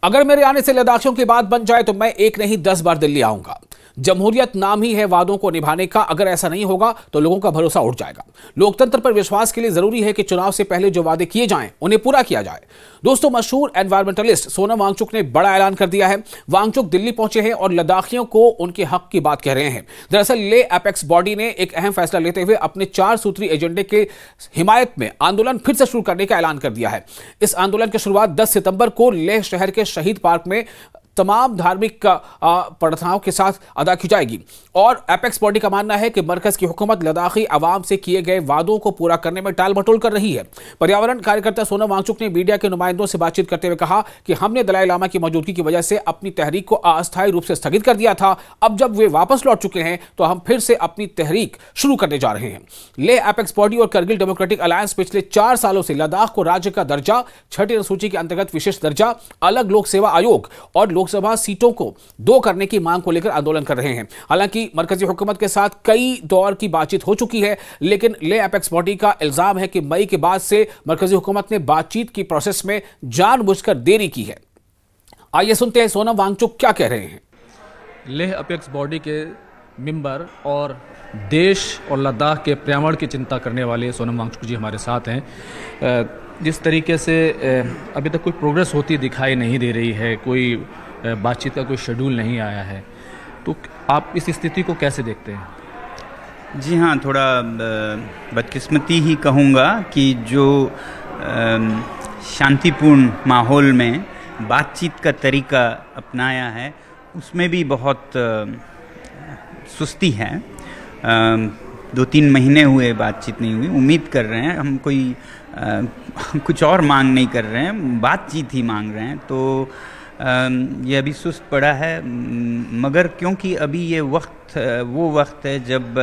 अगर मेरे आने से लद्दाखियों की बात बन जाए तो मैं एक नहीं 10 बार दिल्ली आऊंगा। जमहूरियत नाम ही है वादों को निभाने का। अगर ऐसा नहीं होगा तो लोगों का भरोसा उठ जाएगा। लोकतंत्र पर विश्वास के लिए जरूरी है कि चुनाव से पहले जो वादे किए जाएं उन्हें पूरा किया जाए। दोस्तों, मशहूर एनवायरमेंटलिस्ट सोनम वांगचुक ने बड़ा ऐलान कर दिया है। वांगचुक दिल्ली पहुंचे हैं और लद्दाखियों को उनके हक की बात कह रहे हैं। दरअसल लेह एपेक्स बॉडी ने एक अहम फैसला लेते हुए अपने 4 सूत्री एजेंडे के हिमायत में आंदोलन फिर से शुरू करने का ऐलान कर दिया है। इस आंदोलन की शुरुआत 10 सितंबर को लेह शहर के शहीद पार्क में तमाम धार्मिक प्रार्थनाओं के साथ अदा की जाएगी। और एपेक्स बॉडी का मानना है कि मरकज की हुकूमत लद्दाखी अवाम से किए गए वादों को पूरा करने में टाल मटोल कर रही है। पर्यावरण कार्यकर्ता सोनम वांगचुक ने मीडिया के नुमाइंदों से बातचीत करते हुए कहा कि हमने दलाई लामा की मौजूदगी की वजह से अपनी तहरीक को अस्थायी रूप से स्थगित कर दिया था। अब जब वे वापस लौट चुके हैं तो हम फिर से अपनी तहरीक शुरू करने जा रहे हैं। लेह एपेक्स बॉडी और करगिल डेमोक्रेटिक अलायंस पिछले 4 सालों से लद्दाख को राज्य का दर्जा, 6ठी अनुसूची के अंतर्गत विशेष दर्जा, अलग लोक सेवा आयोग और लोकसभा सीटों को 2 करने की मांग को लेकर आंदोलन कर रहे हैं। हालांकि मरकजी हुकूमत के साथ कई दौर की बातचीत हो चुकी है, लेकिन लेह एपेक्स बॉडी का इल्जाम है कि मई के बाद से मरकजी हुकूमत ने बातचीत की प्रोसेस में जानबूझकर देरी की है। आइए सुनते हैं सोनम वांगचुक क्या कह रहे हैं। लेह एपेक्स बॉडी के मेंबर और देश और लद्दाख के पर्यावरण की चिंता करने वाले सोनम वांगचुक जी हमारे साथ हैं। जिस तरीके से अभी तक कोई प्रोग्रेस होती दिखाई नहीं दे रही है, कोई बातचीत का कोई शेड्यूल नहीं आया है, तो आप इस स्थिति को कैसे देखते हैं? जी हाँ, थोड़ा बदकिस्मती ही कहूँगा कि जो शांतिपूर्ण माहौल में बातचीत का तरीका अपनाया है उसमें भी बहुत सुस्ती है। 2-3 महीने हुए बातचीत नहीं हुई। उम्मीद कर रहे हैं हम, कोई कुछ और मांग नहीं कर रहे हैं, बातचीत ही मांग रहे हैं। तो ये अभी सुस्त पड़ा है, मगर क्योंकि अभी ये वो वक्त है जब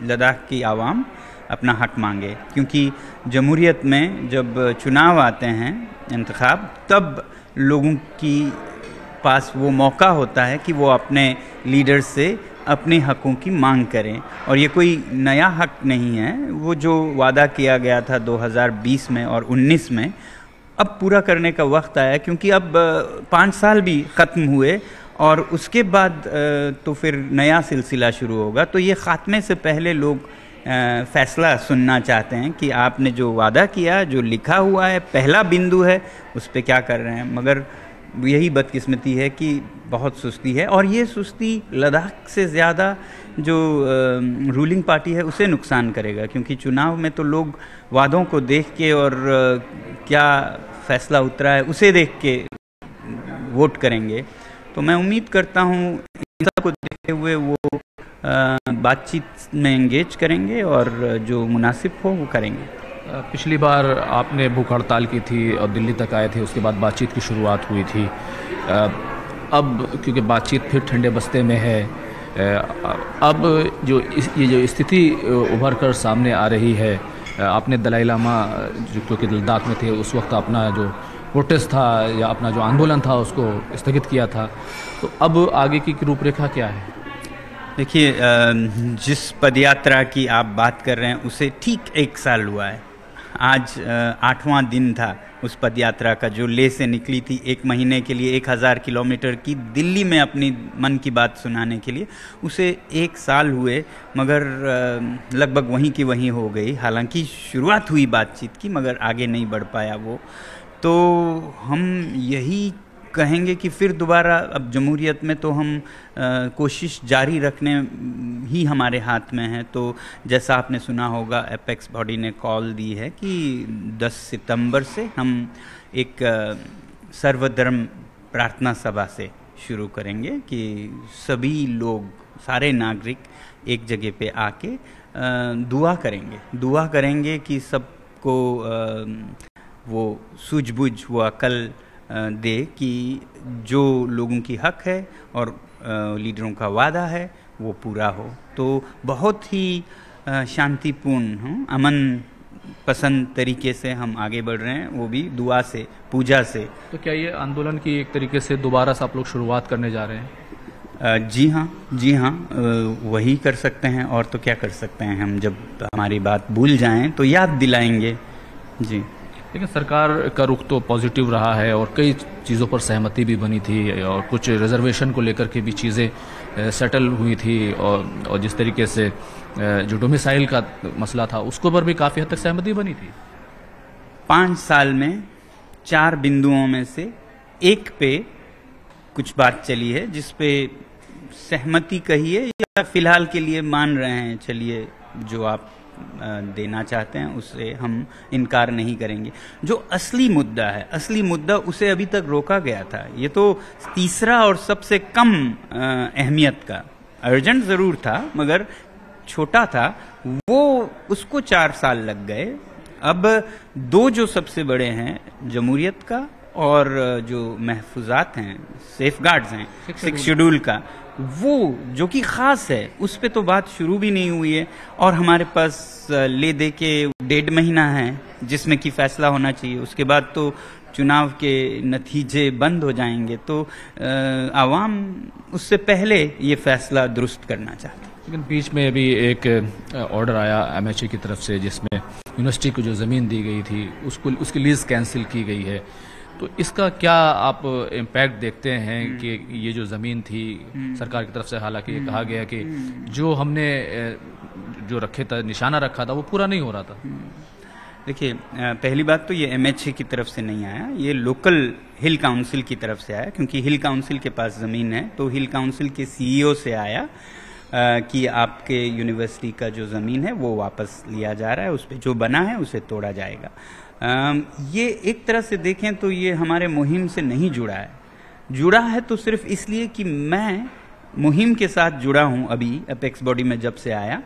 लद्दाख की आवाम अपना हक मांगे। क्योंकि जमहूरियत में जब चुनाव आते हैं, इंतखाब, तब लोगों की पास वो मौका होता है कि वो अपने लीडर से अपने हकों की मांग करें। और ये कोई नया हक नहीं है, वो जो वादा किया गया था 2020 में और 19 में, अब पूरा करने का वक्त आया। क्योंकि अब 5 साल भी ख़त्म हुए और उसके बाद तो फिर नया सिलसिला शुरू होगा। तो ये ख़ात्मे से पहले लोग फ़ैसला सुनना चाहते हैं कि आपने जो वादा किया, जो लिखा हुआ है, पहला बिंदु है, उस पर क्या कर रहे हैं। मगर यही बदकिस्मती है कि बहुत सुस्ती है, और ये सुस्ती लद्दाख से ज़्यादा जो रूलिंग पार्टी है उसे नुकसान करेगा। क्योंकि चुनाव में तो लोग वादों को देख के और क्या फैसला उतरा है उसे देख के वोट करेंगे। तो मैं उम्मीद करता हूँ इन सबको देखते हुए वो बातचीत में एंगेज करेंगे और जो मुनासिब हो वो करेंगे। पिछली बार आपने भूख हड़ताल की थी और दिल्ली तक आए थे, उसके बाद बातचीत की शुरुआत हुई थी। अब क्योंकि बातचीत फिर ठंडे बस्ते में है, अब ये जो स्थिति उभर कर सामने आ रही है, आपने दलाई लामा जो क्योंकि लद्दाख में थे उस वक्त अपना जो प्रोटेस्ट था या अपना जो आंदोलन था उसको स्थगित किया था, तो अब आगे की रूपरेखा क्या है? देखिए, जिस पदयात्रा की आप बात कर रहे हैं उसे ठीक 1 साल हुआ है। आज 8वां दिन था उस पदयात्रा का, जो लेह से निकली थी 1 महीने के लिए 1000 किलोमीटर की दिल्ली में अपनी मन की बात सुनाने के लिए। उसे 1 साल हुए, मगर लगभग वहीं की वहीं हो गई। हालांकि शुरुआत हुई बातचीत की, मगर आगे नहीं बढ़ पाया वो। तो हम यही कहेंगे कि फिर दोबारा अब जमहूरियत में तो हम कोशिश जारी रखने ही हमारे हाथ में है। तो जैसा आपने सुना होगा, एपेक्स बॉडी ने कॉल दी है कि 10 सितंबर से हम एक सर्वधर्म प्रार्थना सभा से शुरू करेंगे कि सभी लोग, सारे नागरिक एक जगह पे आके दुआ करेंगे कि सबको वो सूझबूझ, वो अकल दे कि जो लोगों की हक है और लीडरों का वादा है वो पूरा हो। तो बहुत ही शांतिपूर्ण, अमन पसंद तरीके से हम आगे बढ़ रहे हैं, वो भी दुआ से, पूजा से। तो क्या ये आंदोलन की एक तरीके से दोबारा से आप लोग शुरुआत करने जा रहे हैं? जी हाँ, वही कर सकते हैं, और तो क्या कर सकते हैं हम। जब हमारी बात भूल जाएं तो याद दिलाएंगे। जी। लेकिन सरकार का रुख तो पॉजिटिव रहा है और कई चीज़ों पर सहमति भी बनी थी और कुछ रिजर्वेशन को लेकर के भी चीज़ें सेटल हुई थी और जिस तरीके से जो डोमिसाइल का मसला था उसको पर भी काफ़ी हद तक सहमति बनी थी। 5 साल में 4 बिंदुओं में से एक पे कुछ बात चली है जिस पे सहमति कहिए या फिलहाल के लिए मान रहे हैं, चलिए जो आप देना चाहते हैं उससे हम इनकार नहीं करेंगे। जो असली मुद्दा है, असली मुद्दा उसे अभी तक रोका गया था। ये तो तीसरा और सबसे कम अहमियत का, अर्जेंट जरूर था मगर छोटा था, वो उसको 4 साल लग गए। अब 2 जो सबसे बड़े हैं, जमहूरियत का और जो महफूजात हैं, सेफगार्ड्स हैं 6 शेड्यूल का, वो जो कि खास है उस पे तो बात शुरू भी नहीं हुई है। और हमारे पास ले दे के 1.5 महीना है जिसमें कि फैसला होना चाहिए। उसके बाद तो चुनाव के नतीजे बंद हो जाएंगे, तो आवाम उससे पहले ये फैसला दुरुस्त करना चाहती है। लेकिन बीच में अभी एक ऑर्डर आया MHA की तरफ से जिसमें यूनिवर्सिटी को जो ज़मीन दी गई थी उसकी लीज कैंसिल की गई है। तो इसका क्या आप इम्पैक्ट देखते हैं कि ये जो ज़मीन थी सरकार की तरफ से, हालांकि ये कहा गया कि जो हमने जो रखे था, निशाना रखा था, वो पूरा नहीं हो रहा था। देखिए, पहली बात तो ये MHA की तरफ से नहीं आया, ये लोकल हिल काउंसिल की तरफ से आया, क्योंकि हिल काउंसिल के पास ज़मीन है तो हिल काउंसिल के CEO से आया कि आपके यूनिवर्सिटी का जो ज़मीन है वो वापस लिया जा रहा है, उस पर जो बना है उसे तोड़ा जाएगा। ये एक तरह से देखें तो ये हमारे मुहिम से नहीं जुड़ा है। जुड़ा है तो सिर्फ इसलिए कि मैं मुहिम के साथ जुड़ा हूं अभी एपेक्स बॉडी में जब से आया,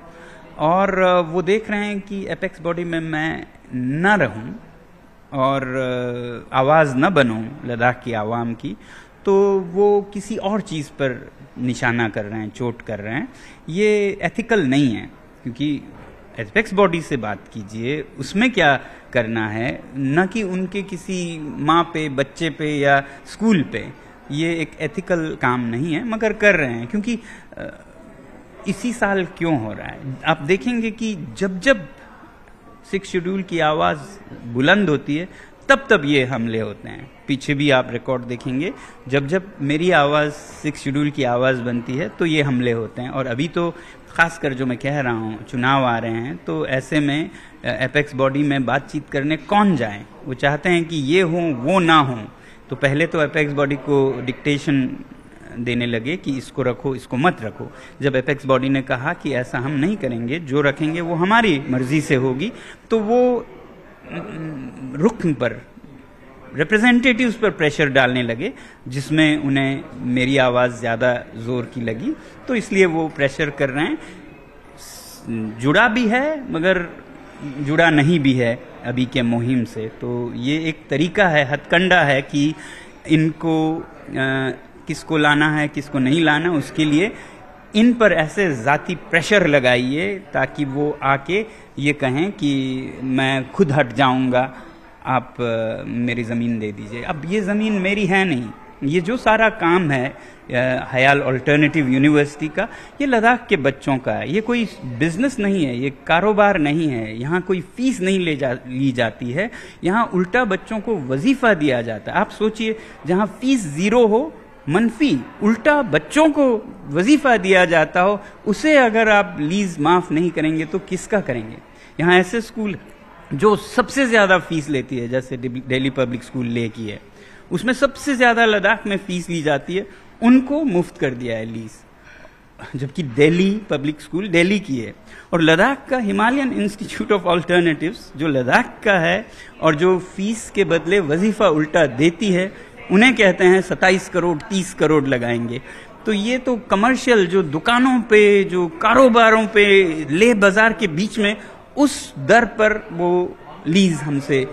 और वो देख रहे हैं कि एपेक्स बॉडी में मैं न रहूं और आवाज़ न बनूं लद्दाख की आवाम की, तो वो किसी और चीज़ पर निशाना कर रहे हैं, चोट कर रहे हैं। ये एथिकल नहीं है, क्योंकि एपेक्स बॉडी से बात कीजिए, उसमें क्या करना है, न कि उनके किसी माँ पे, बच्चे पे या स्कूल पे। ये एक एथिकल काम नहीं है, मगर कर रहे हैं क्योंकि इसी साल क्यों हो रहा है। आप देखेंगे कि जब जब 6 शेड्यूल की आवाज़ बुलंद होती है तब तब ये हमले होते हैं। पीछे भी आप रिकॉर्ड देखेंगे, जब जब मेरी आवाज़ 6 शेड्यूल की आवाज़ बनती है तो ये हमले होते हैं। और अभी तो खासकर जो मैं कह रहा हूँ, चुनाव आ रहे हैं, तो ऐसे में एपेक्स बॉडी में बातचीत करने कौन जाए। वो चाहते हैं कि ये हो वो ना हो, तो पहले तो एपेक्स बॉडी को डिक्टेशन देने लगे कि इसको रखो, इसको मत रखो। जब एपेक्स बॉडी ने कहा कि ऐसा हम नहीं करेंगे, जो रखेंगे वो हमारी मर्जी से होगी, तो वो रुकन पर, रिप्रेजेंटेटिव्स पर प्रेशर डालने लगे, जिसमें उन्हें मेरी आवाज़ ज़्यादा जोर की लगी, तो इसलिए वो प्रेशर कर रहे हैं। जुड़ा भी है मगर जुड़ा नहीं भी है अभी के मुहिम से। तो ये एक तरीका है, हथकंडा है कि इनको किसको लाना है किसको नहीं लाना, उसके लिए इन पर ऐसे ज़ाती प्रेशर लगाइए ताकि वो आके ये कहें कि मैं खुद हट जाऊंगा, आप मेरी ज़मीन दे दीजिए। अब ये ज़मीन मेरी है नहीं, ये जो सारा काम है हयाल अल्टरनेटिव यूनिवर्सिटी का, ये लद्दाख के बच्चों का है। ये कोई बिजनेस नहीं है, ये कारोबार नहीं है, यहाँ कोई फीस नहीं ली जाती है, यहाँ उल्टा बच्चों को वजीफा दिया जाता है। आप सोचिए, जहाँ फीस 0 हो, मनफी, उल्टा बच्चों को वजीफा दिया जाता हो, उसे अगर आप लीज माफ नहीं करेंगे तो किसका करेंगे। यहाँ ऐसे स्कूल जो सबसे ज्यादा फीस लेती है, जैसे दिल्ली पब्लिक स्कूल ले की है, उसमें सबसे ज्यादा लद्दाख में फीस ली जाती है, उनको मुफ्त कर दिया है लीज, जबकि दिल्ली पब्लिक स्कूल दिल्ली की है। और लद्दाख का हिमालयन इंस्टीट्यूट ऑफ अल्टरनेटिव्स जो लद्दाख का है और जो फीस के बदले वजीफा उल्टा देती है, उन्हें कहते हैं 27 करोड़ 30 करोड़ लगाएंगे। तो ये तो कमर्शियल, जो दुकानों पे, जो कारोबारों पे, ले बाजार के बीच में उस दर पर वो लीज हमसे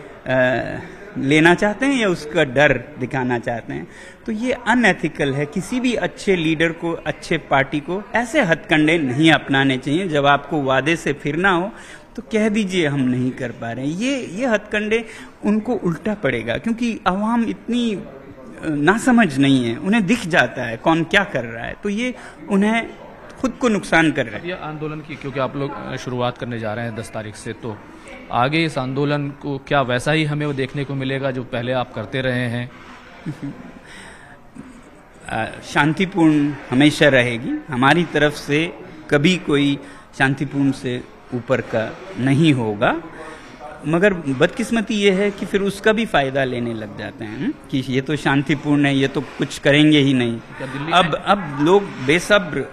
लेना चाहते हैं या उसका डर दिखाना चाहते हैं। तो ये अनएथिकल है। किसी भी अच्छे लीडर को, अच्छे पार्टी को ऐसे हथकंडे नहीं अपनाने चाहिए। जब आपको वादे से फिरना हो तो कह दीजिए हम नहीं कर पा रहे हैं। ये हथकंडे उनको उल्टा पड़ेगा, क्योंकि आवाम इतनी नासमझ नहीं है, उन्हें दिख जाता है कौन क्या कर रहा है, तो ये उन्हें खुद को नुकसान कर रहा है। ये आंदोलन की क्योंकि आप लोग शुरुआत करने जा रहे हैं 10 तारीख से, तो आगे इस आंदोलन को क्या वैसा ही हमें वो देखने को मिलेगा जो पहले आप करते रहे हैं? शांतिपूर्ण हमेशा रहेगी। हमारी तरफ से कभी कोई शांतिपूर्ण से ऊपर का नहीं होगा, मगर बदकिस्मती ये है कि फिर उसका भी फायदा लेने लग जाते हैं कि ये तो शांतिपूर्ण है, ये तो कुछ करेंगे ही नहीं। अब लोग बेसब्र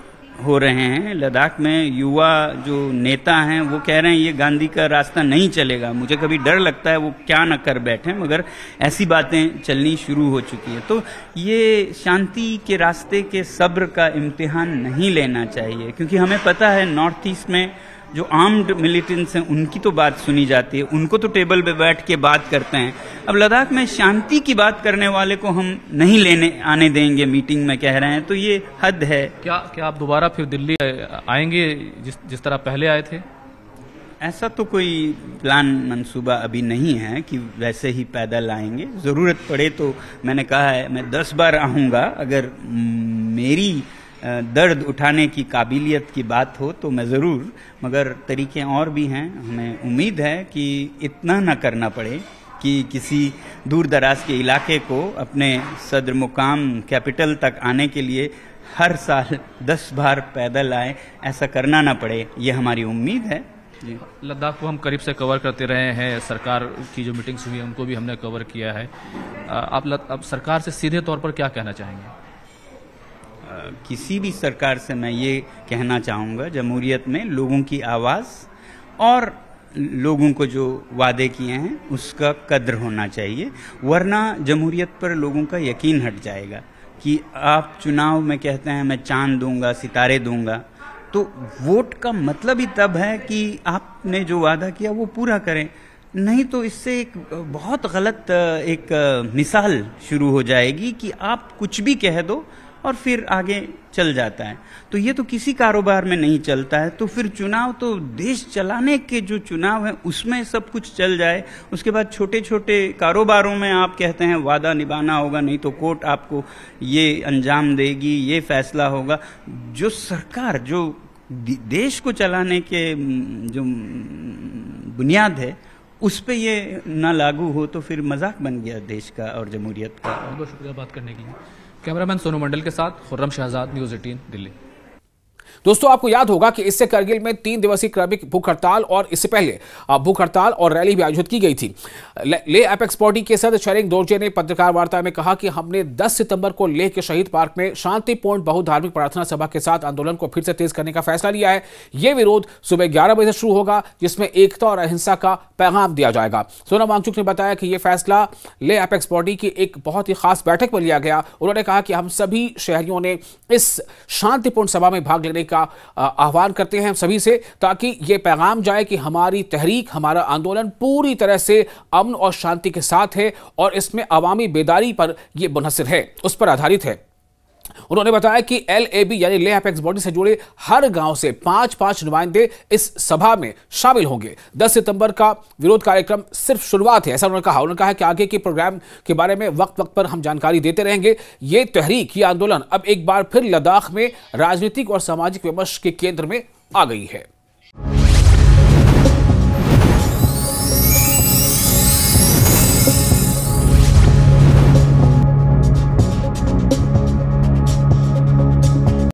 हो रहे हैं। लद्दाख में युवा जो नेता हैं वो कह रहे हैं ये गांधी का रास्ता नहीं चलेगा। मुझे कभी डर लगता है वो क्या न कर बैठे, मगर ऐसी बातें चलनी शुरू हो चुकी है। तो ये शांति के रास्ते के सब्र का इम्तिहान नहीं लेना चाहिए, क्योंकि हमें पता है नॉर्थ ईस्ट में जो आर्म्ड मिलिटेंट्स हैं उनकी तो बात सुनी जाती है, उनको तो टेबल पे बैठ के बात करते हैं। अब लद्दाख में शांति की बात करने वाले को हम नहीं लेने आने देंगे, मीटिंग में कह रहे हैं, तो ये हद है। क्या आप दोबारा फिर दिल्ली आएंगे जिस तरह पहले आए थे? ऐसा तो कोई प्लान मंसूबा अभी नहीं है कि वैसे ही पैदल आएंगे। ज़रूरत पड़े तो मैंने कहा है मैं 10 बार आऊँगा। अगर मेरी दर्द उठाने की काबिलियत की बात हो तो मैं ज़रूर, मगर तरीके और भी हैं। हमें उम्मीद है कि इतना ना करना पड़े कि किसी दूर दराज के इलाके को अपने सदर मुकाम कैपिटल तक आने के लिए हर साल 10 बार पैदल आए, ऐसा करना ना पड़े, ये हमारी उम्मीद है। लद्दाख को हम करीब से कवर करते रहे हैं, सरकार की जो मीटिंग्स हुई हैं उनको भी हमने कवर किया है। आप सरकार से सीधे तौर पर क्या कहना चाहेंगे? किसी भी सरकार से मैं ये कहना चाहूँगा, जमहूरियत में लोगों की आवाज़ और लोगों को जो वादे किए हैं उसका कद्र होना चाहिए, वरना जमहूरियत पर लोगों का यकीन हट जाएगा। कि आप चुनाव में कहते हैं मैं चांद दूंगा, सितारे दूंगा, तो वोट का मतलब ही तब है कि आपने जो वादा किया वो पूरा करें, नहीं तो इससे एक बहुत गलत एक मिसाल शुरू हो जाएगी कि आप कुछ भी कह दो और फिर आगे चल जाता है। तो ये तो किसी कारोबार में नहीं चलता है। तो फिर चुनाव तो देश चलाने के जो चुनाव है उसमें सब कुछ चल जाए, उसके बाद छोटे छोटे कारोबारों में आप कहते हैं वादा निभाना होगा, नहीं तो कोर्ट आपको ये अंजाम देगी, ये फैसला होगा। जो सरकार जो देश को चलाने के जो बुनियाद है उस पे ये ना लागू हो तो फिर मजाक बन गया देश का और जमहूरियत का। बहुत बहुत शुक्रिया बात करने के लिए। कैमरामैन सोनू मंडल के साथ खुर्रम शहजाद, न्यूज़ 18 दिल्ली। दोस्तों, आपको याद होगा कि इससे करगिल में 3 दिवसीय क्रमिक भूख हड़ताल और इससे पहले भूख हड़ताल और रैली भी आयोजित की गई थी। लेह एपेक्स बॉडी के सदस्य शेरिंग दोरजे ने पत्रकार वार्ता में कहा कि हमने 10 सितंबर को लेह के शहीद पार्क में शांतिपूर्ण बहुधार्मिक प्रार्थना सभा के साथ आंदोलन को फिर से तेज करने का फैसला लिया है। यह विरोध सुबह 11 बजे से शुरू होगा, जिसमें एकता और अहिंसा का पैगाम दिया जाएगा। सोनम वांगचुक ने बताया कि यह फैसला लेह एपेक्स बॉडी की एक बहुत ही खास बैठक में लिया गया। उन्होंने कहा कि हम सभी शहरियों ने इस शांतिपूर्ण सभा में भाग लेने का आह्वान करते हैं सभी से, ताकि यह पैगाम जाए कि हमारी तहरीक, हमारा आंदोलन पूरी तरह से अमन और शांति के साथ है और इसमें अवामी बेदारी पर यह मुनहसिर है, उस पर आधारित है। उन्होंने बताया कि LAB यानी लेह एपेक्स बॉडी से जुड़े हर गांव से 5-5 नुमाइंदे इस सभा में शामिल होंगे। 10 सितंबर का विरोध कार्यक्रम सिर्फ शुरुआत है, ऐसा उन्होंने कहा। उन्होंने कहा कि आगे के प्रोग्राम के बारे में वक्त वक्त पर हम जानकारी देते रहेंगे। ये तहरीक, ये आंदोलन अब एक बार फिर लद्दाख में राजनीतिक और सामाजिक विमर्श के केंद्र में आ गई है।